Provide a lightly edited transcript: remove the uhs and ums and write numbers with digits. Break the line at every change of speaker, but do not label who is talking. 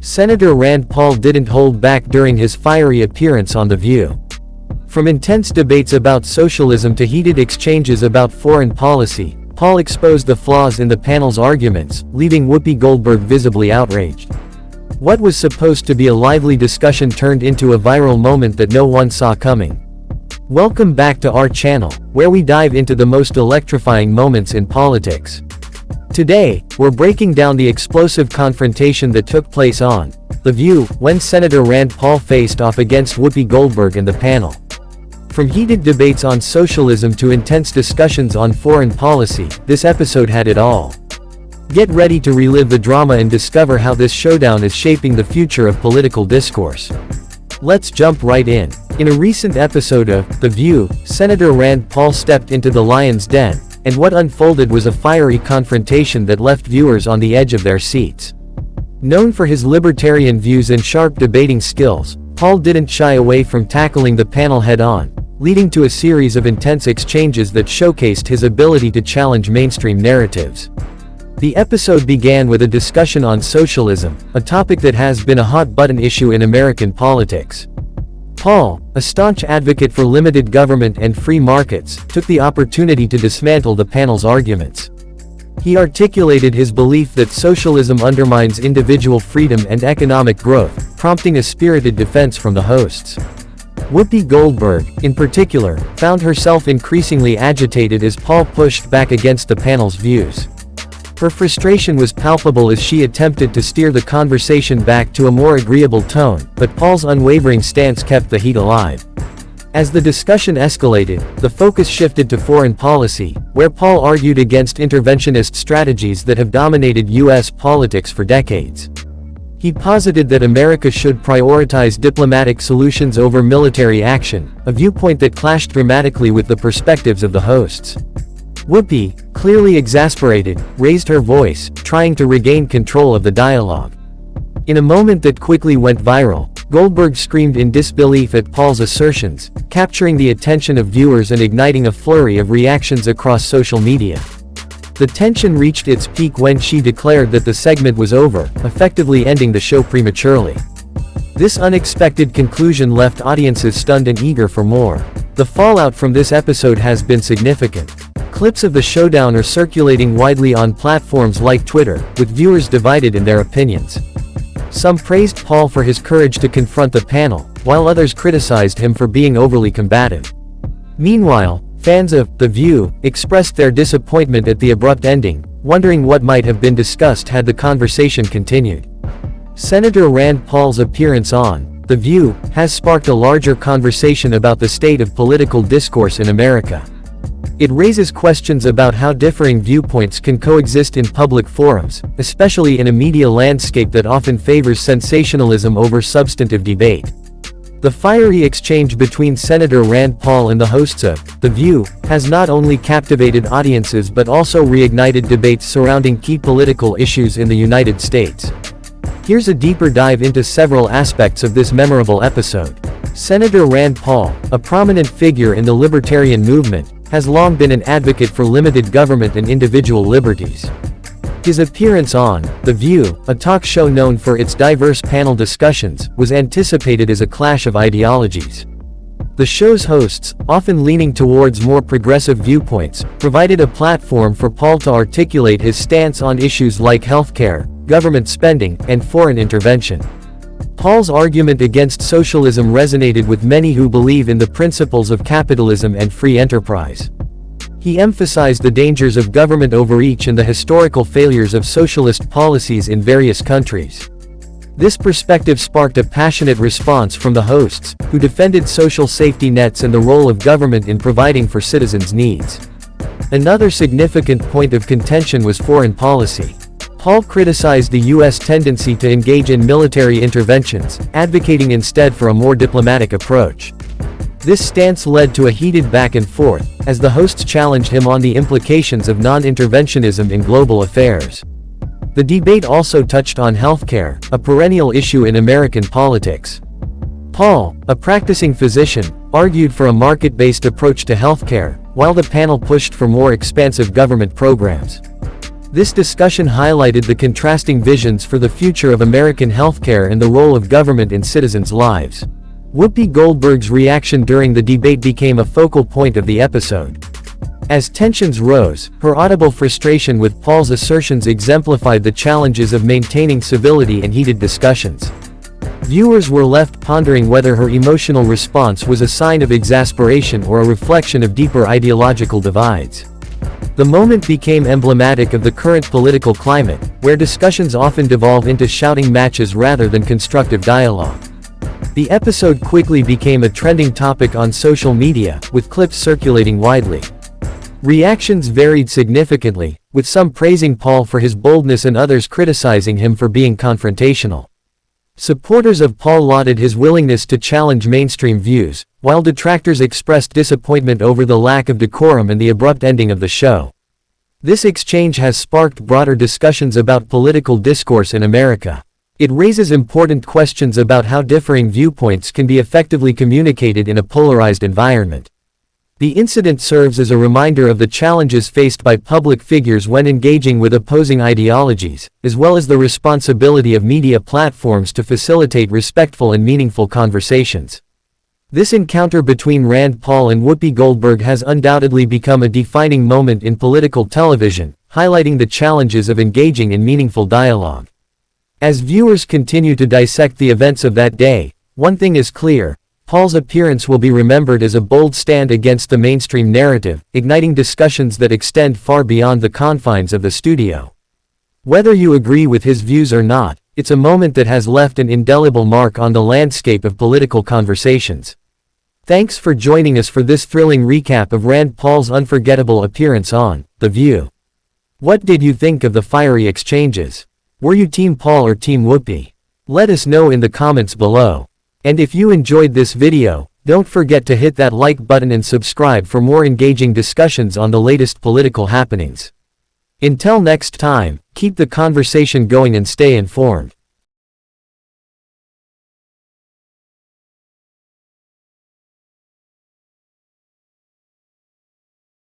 Senator Rand Paul didn't hold back during his fiery appearance on The View. From intense debates about socialism to heated exchanges about foreign policy, Paul exposed the flaws in the panel's arguments, leaving Whoopi Goldberg visibly outraged. What was supposed to be a lively discussion turned into a viral moment that no one saw coming. Welcome back to our channel, where we dive into the most electrifying moments in politics. Today, we're breaking down the explosive confrontation that took place on The View, when Senator Rand Paul faced off against Whoopi Goldberg in the panel. From heated debates on socialism to intense discussions on foreign policy, this episode had it all. Get ready to relive the drama and discover how this showdown is shaping the future of political discourse. Let's jump right in. In a recent episode of The View, Senator Rand Paul stepped into the lion's den, and what unfolded was a fiery confrontation that left viewers on the edge of their seats. Known for his libertarian views and sharp debating skills, Paul didn't shy away from tackling the panel head-on, leading to a series of intense exchanges that showcased his ability to challenge mainstream narratives. The episode began with a discussion on socialism, a topic that has been a hot-button issue in American politics. Paul, a staunch advocate for limited government and free markets, took the opportunity to dismantle the panel's arguments. He articulated his belief that socialism undermines individual freedom and economic growth, prompting a spirited defense from the hosts. Whoopi Goldberg, in particular, found herself increasingly agitated as Paul pushed back against the panel's views. Her frustration was palpable as she attempted to steer the conversation back to a more agreeable tone, but Paul's unwavering stance kept the heat alive. As the discussion escalated, the focus shifted to foreign policy, where Paul argued against interventionist strategies that have dominated U.S. politics for decades. He posited that America should prioritize diplomatic solutions over military action, a viewpoint that clashed dramatically with the perspectives of the hosts. Whoopi, clearly exasperated, raised her voice, trying to regain control of the dialogue. In a moment that quickly went viral, Goldberg screamed in disbelief at Paul's assertions, capturing the attention of viewers and igniting a flurry of reactions across social media. The tension reached its peak when she declared that the segment was over, effectively ending the show prematurely. This unexpected conclusion left audiences stunned and eager for more. The fallout from this episode has been significant. Clips of the showdown are circulating widely on platforms like Twitter, with viewers divided in their opinions. Some praised Paul for his courage to confront the panel, while others criticized him for being overly combative. Meanwhile, fans of The View expressed their disappointment at the abrupt ending, wondering what might have been discussed had the conversation continued. Senator Rand Paul's appearance on The View has sparked a larger conversation about the state of political discourse in America. It raises questions about how differing viewpoints can coexist in public forums, especially in a media landscape that often favors sensationalism over substantive debate. The fiery exchange between Senator Rand Paul and the hosts of The View has not only captivated audiences but also reignited debates surrounding key political issues in the United States. Here's a deeper dive into several aspects of this memorable episode. Senator Rand Paul, a prominent figure in the libertarian movement, has long been an advocate for limited government and individual liberties. His appearance on The View, a talk show known for its diverse panel discussions, was anticipated as a clash of ideologies. The show's hosts, often leaning towards more progressive viewpoints, provided a platform for Paul to articulate his stance on issues like healthcare, government spending, and foreign intervention. Paul's argument against socialism resonated with many who believe in the principles of capitalism and free enterprise. He emphasized the dangers of government overreach and the historical failures of socialist policies in various countries. This perspective sparked a passionate response from the hosts, who defended social safety nets and the role of government in providing for citizens' needs. Another significant point of contention was foreign policy. Paul criticized the U.S. tendency to engage in military interventions, advocating instead for a more diplomatic approach. This stance led to a heated back and forth, as the hosts challenged him on the implications of non-interventionism in global affairs. The debate also touched on healthcare, a perennial issue in American politics. Paul, a practicing physician, argued for a market-based approach to healthcare, while the panel pushed for more expansive government programs. This discussion highlighted the contrasting visions for the future of American healthcare and the role of government in citizens' lives. Whoopi Goldberg's reaction during the debate became a focal point of the episode. As tensions rose, her audible frustration with Paul's assertions exemplified the challenges of maintaining civility in heated discussions. Viewers were left pondering whether her emotional response was a sign of exasperation or a reflection of deeper ideological divides. The moment became emblematic of the current political climate, where discussions often devolve into shouting matches rather than constructive dialogue. The episode quickly became a trending topic on social media, with clips circulating widely. Reactions varied significantly, with some praising Paul for his boldness and others criticizing him for being confrontational. Supporters of Paul lauded his willingness to challenge mainstream views, while detractors expressed disappointment over the lack of decorum and the abrupt ending of the show. This exchange has sparked broader discussions about political discourse in America. It raises important questions about how differing viewpoints can be effectively communicated in a polarized environment. The incident serves as a reminder of the challenges faced by public figures when engaging with opposing ideologies, as well as the responsibility of media platforms to facilitate respectful and meaningful conversations. This encounter between Rand Paul and Whoopi Goldberg has undoubtedly become a defining moment in political television, highlighting the challenges of engaging in meaningful dialogue. As viewers continue to dissect the events of that day, one thing is clear: Paul's appearance will be remembered as a bold stand against the mainstream narrative, igniting discussions that extend far beyond the confines of the studio. Whether you agree with his views or not, it's a moment that has left an indelible mark on the landscape of political conversations. Thanks for joining us for this thrilling recap of Rand Paul's unforgettable appearance on The View. What did you think of the fiery exchanges? Were you Team Paul or Team Whoopi? Let us know in the comments below. And if you enjoyed this video, don't forget to hit that like button and subscribe for more engaging discussions on the latest political happenings. Until next time, keep the conversation going and stay informed.